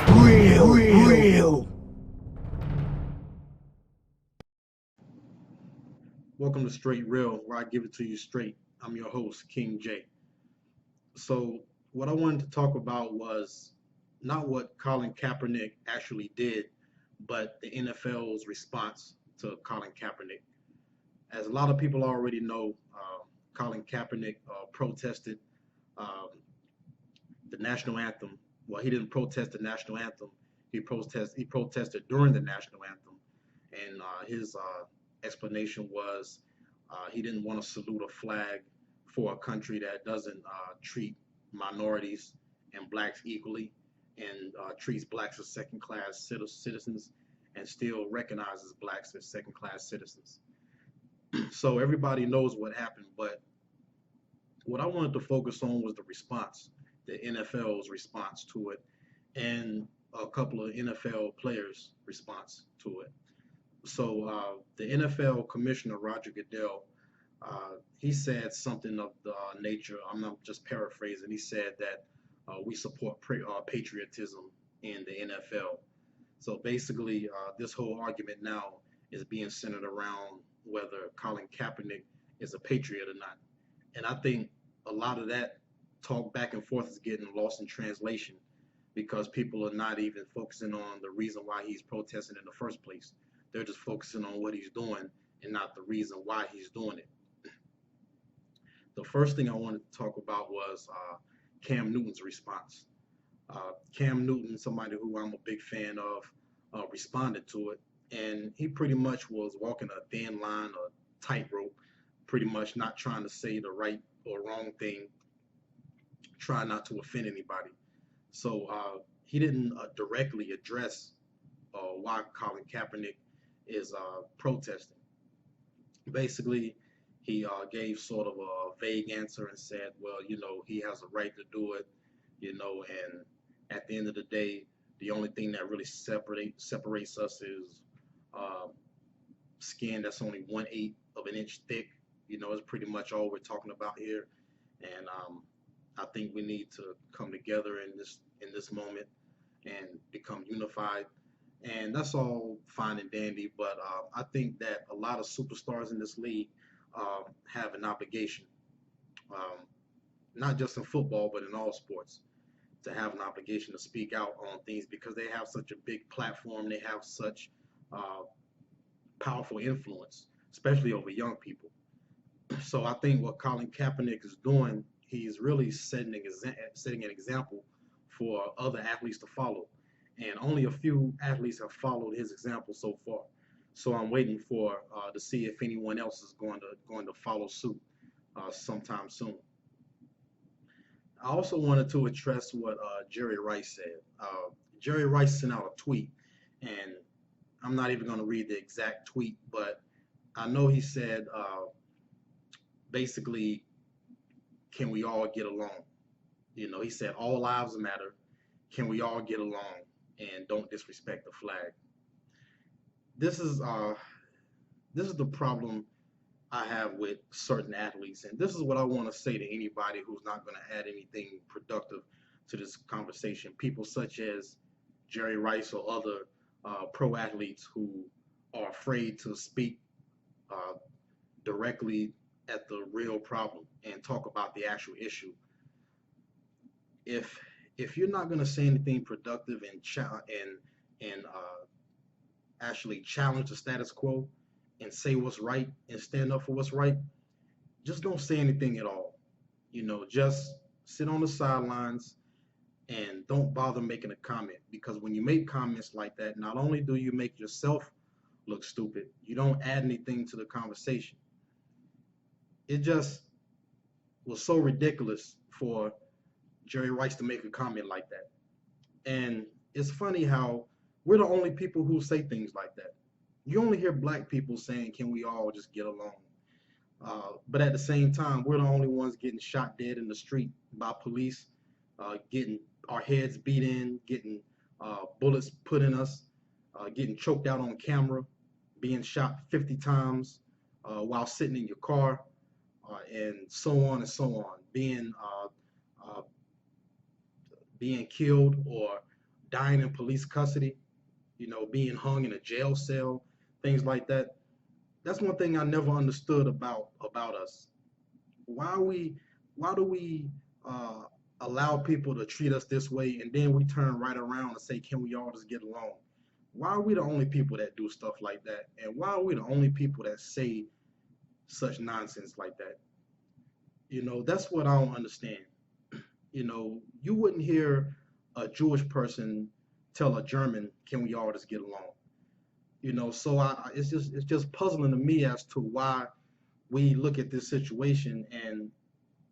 Real. Welcome to Straight Real, where I give it to you straight. I'm your host, King J. So, what I wanted to talk about was not what Colin Kaepernick actually did, but the NFL's response to Colin Kaepernick. As a lot of people already know, Colin Kaepernick protested um, the national anthem. Well, he didn't protest the national anthem. He protested during the national anthem, and his explanation was he didn't want to salute a flag for a country that doesn't treat minorities and blacks equally, and treats blacks as second-class citizens, and still recognizes blacks as second-class citizens. So everybody knows what happened, but what I wanted to focus on was the response, the NFL's response to it, and a couple of NFL players' response to it. So the NFL commissioner Roger Goodell, he said something of the nature. I'm not just paraphrasing. He said that we support patriotism in the NFL. So basically, this whole argument now is being centered around whether Colin Kaepernick is a patriot or not. And I think a lot of that talk back and forth is getting lost in translation because people are not even focusing on the reason why he's protesting in the first place. They're just focusing on what he's doing and not the reason why he's doing it. The first thing I wanted to talk about was Cam Newton's response. Cam Newton, somebody who I'm a big fan of, responded to it, and he pretty much was walking a thin line, a tightrope, pretty much not trying to say the right or wrong thing, trying not to offend anybody. So he didn't directly address why Colin Kaepernick is protesting. Basically, he gave sort of a vague answer and said, well, he has a right to do it, and at the end of the day, the only thing that really separates us is uh, skin that's only 1/8 of an inch thick. Is pretty much all we're talking about here. And I think we need to come together in this moment and become unified. And that's all fine and dandy, but I think that a lot of superstars in this league have an obligation, um, not just in football, but in all sports, to have an obligation to speak out on things because they have such a big platform. They have such uh, powerful influence, especially over young people. So I think what Colin Kaepernick is doing, he's really setting an example for other athletes to follow. And only a few athletes have followed his example so far. So I'm waiting for to see if anyone else is going to follow suit sometime soon. I also wanted to address what Jerry Rice said. Jerry Rice sent out a tweet, and I'm not even going to read the exact tweet, but I know he said basically, can we all get along? He said all lives matter. Can we all get along and don't disrespect the flag? This is the problem I have with certain athletes, and this is what I want to say to anybody who's not going to add anything productive to this conversation. People such as Jerry Rice or other pro athletes who are afraid to speak uh, directly at the real problem and talk about the actual issue. If if you're not going to say anything productive and actually challenge the status quo and say what's right and stand up for what's right, just don't say anything at all. Just sit on the sidelines and don't bother making a comment because when you make comments like that, not only do you make yourself look stupid, you don't add anything to the conversation. It just was so ridiculous for Jerry Rice to make a comment like that. And it's funny how we're the only people who say things like that. You only hear black people saying, can we all just get along? But at the same time, we're the only ones getting shot dead in the street by police, getting our heads beat in, getting bullets put in us, getting choked out on camera, being shot 50 times while sitting in your car, and so on and so on, being killed or dying in police custody, being hung in a jail cell, things like that. That's one thing I never understood about us. Why we why do we uh, allow people to treat us this way, and then we turn right around and say, can we all just get along? Why are we the only people that do stuff like that? And why are we the only people that say such nonsense like that? That's what I don't understand. You wouldn't hear a Jewish person tell a German, "Can we all just get along?" So it's just puzzling to me as to why we look at this situation and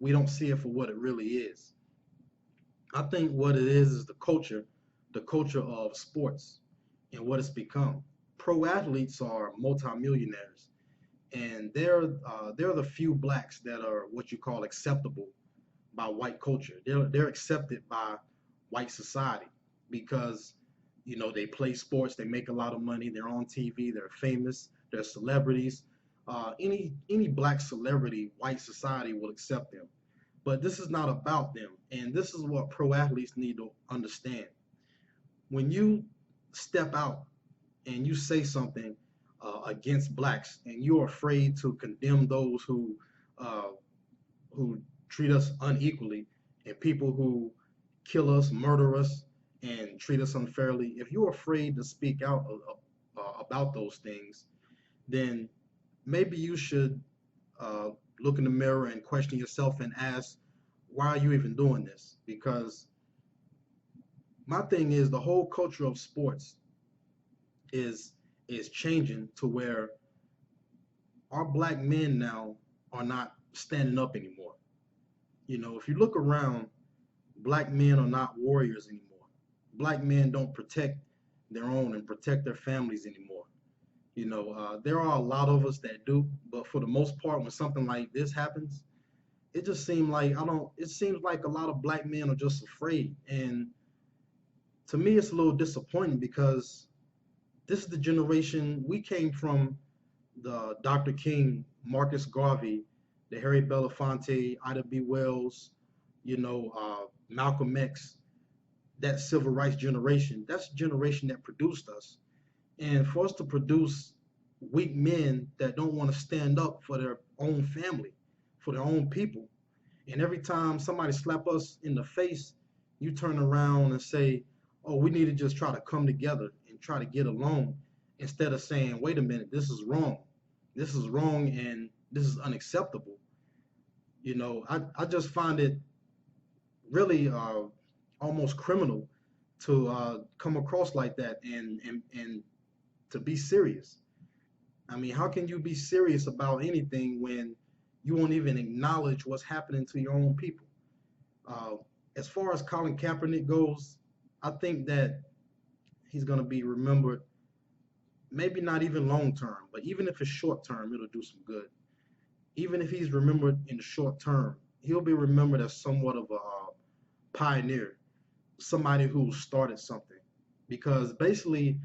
we don't see it for what it really is. I think what it is the culture of sports and what it's become. Pro athletes are multimillionaires, and they're the few blacks that are what you call acceptable by white culture. They're accepted by white society because they play sports, they make a lot of money, they're on TV, they're famous, they're celebrities. Any black celebrity, white society will accept them. But this is not about them, and this is what pro athletes need to understand. When you step out and you say something against blacks, and you're afraid to condemn those uh, who treat us unequally and people who kill us, murder us, and treat us unfairly, if you're afraid to speak out about those things, then maybe you should uh, look in the mirror and question yourself and ask, why are you even doing this? Because my thing is the whole culture of sports is is changing to where our black men now are not standing up anymore. If you look around, black men are not warriors anymore. Black men don't protect their own and protect their families anymore. There are a lot of us that do, but for the most part, when something like this happens, it seems like a lot of black men are just afraid. And to me, it's a little disappointing because this is the generation we came from: the Dr. King, Marcus Garvey, the Harry Belafonte, Ida B. Wells, Malcolm X, that civil rights generation. That's the generation that produced us. And for us to produce weak men that don't want to stand up for their own family, for their own people, and every time somebody slap us in the face, you turn around and say, "Oh, we need to just try to come together and try to get along," instead of saying, "Wait a minute, this is wrong. This is wrong, and this is unacceptable." I just find it really almost criminal to come across like that and to be serious. I mean, how can you be serious about anything when you won't even acknowledge what's happening to your own people? Uh, as far as Colin Kaepernick goes, I think that he's going to be remembered, maybe not even long term, but even if it's short term, it'll do some good. Even if he's remembered in the short term, he'll be remembered as somewhat of a pioneer, somebody who started something. Because basically,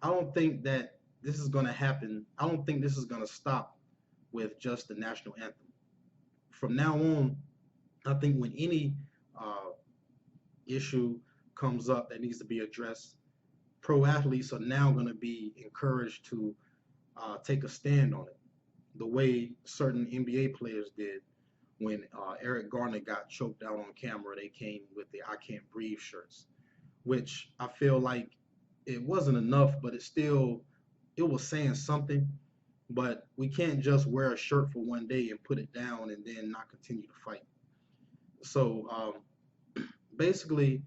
I don't think that this is going to happen. I don't think this is going to stop with just the national anthem. From now on, I think when any uh, issue comes up that needs to be addressed, pro athletes are now going to be encouraged to take a stand on it, the way certain NBA players did when Eric Garner got choked out on camera. They came with the "I Can't Breathe" shirts, which I feel like it wasn't enough, but it was saying something. But we can't just wear a shirt for one day and put it down and then not continue to fight. So basically,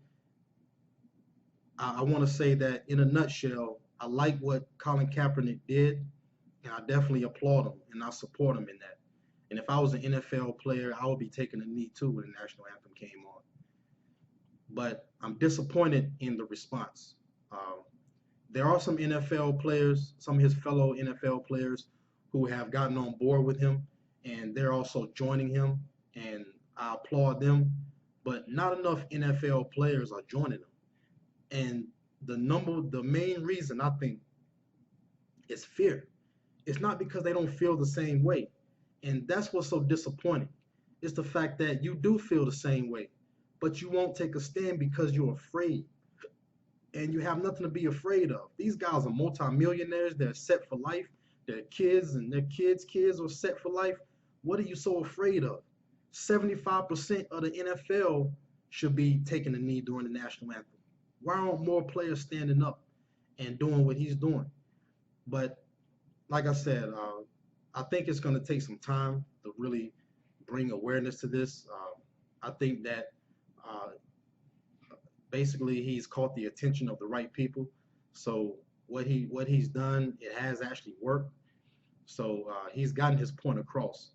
I want to say that in a nutshell, I like what Colin Kaepernick did, and I definitely applaud him and I support him in that. And if I was an NFL player, I would be taking a knee too when the national anthem came on. But I'm disappointed in the response. Um, there are some NFL players, some of his fellow NFL players, who have gotten on board with him, and they're also joining him, and I applaud them. But not enough NFL players are joining him, and the main reason I think is fear. It's not because they don't feel the same way, and that's what's so disappointing. It's the fact that you do feel the same way, but you won't take a stand because you're afraid. and you have nothing to be afraid of. These guys are multimillionaires. They're set for life. Their kids and their kids' are set for life. What are you so afraid of? 75% of the NFL should be taking a knee during the national anthem. Why aren't more players standing up and doing what he's doing? But like I said, I think it's going to take some time to really bring awareness to this. I think that uh, basically he's caught the attention of the right people. So what he's done, it has actually worked. So he's gotten his point across.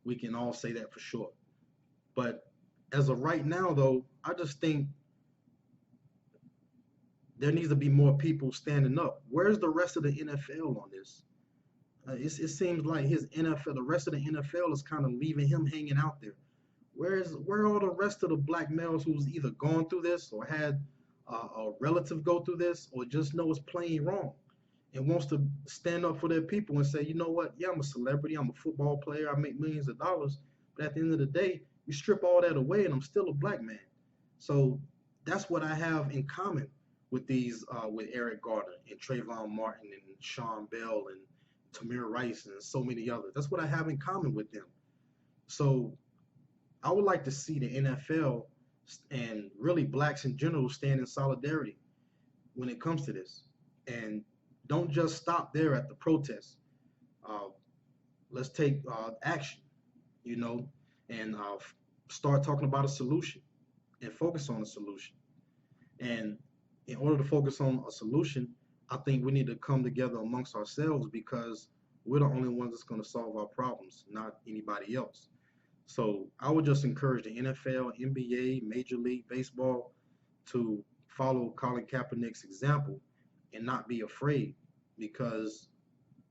We can all say that for sure. But as of right now, though, I just think there needs to be more people standing up. Where's the rest of the NFL on this? It seems like his NFL, the rest of the NFL is kind of leaving him hanging out there. Where are all the rest of the black males who's either gone through this or had a relative go through this or just know it's plain wrong and wants to stand up for their people and say, you know what? Yeah, I'm a celebrity. I'm a football player. I make millions of dollars. But at the end of the day, you strip all that away and I'm still a black man. So that's what I have in common with with Eric Gardner and Trayvon Martin and Sean Bell and Tamir Rice and so many others. That's what I have in common with them. So I would like to see the NFL and really blacks in general stand in solidarity when it comes to this. And don't just stop there at the protest. Uh, let's take action, you know, and start talking about a solution and focus on a solution. And in order to focus on a solution, I think we need to come together amongst ourselves because we're the only ones that's going to solve our problems, not anybody else. So I would just encourage the NFL, NBA, Major League Baseball to follow Colin Kaepernick's example and not be afraid because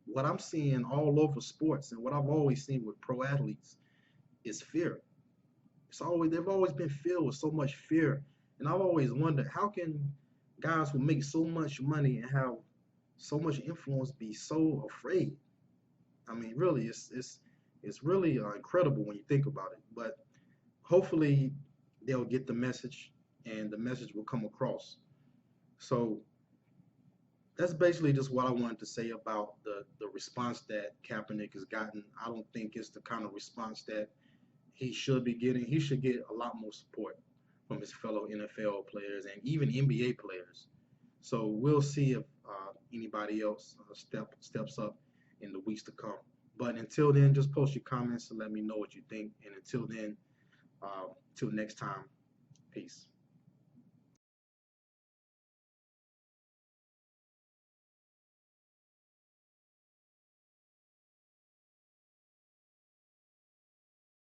what I'm seeing all over sports and what I've always seen with pro athletes is fear. They've always been filled with so much fear. And I've always wondered how can guys who make so much money and have so much influence be so afraid? I mean, really, it's really incredible when you think about it. But hopefully, they'll get the message, and the message will come across. So that's basically just what I wanted to say about the response that Kaepernick has gotten. I don't think it's the kind of response that he should be getting. He should get a lot more support from his fellow NFL players and even NBA players. So we'll see if anybody else steps up in the weeks to come. But until then, just post your comments and let me know what you think. And until then, till next time, peace.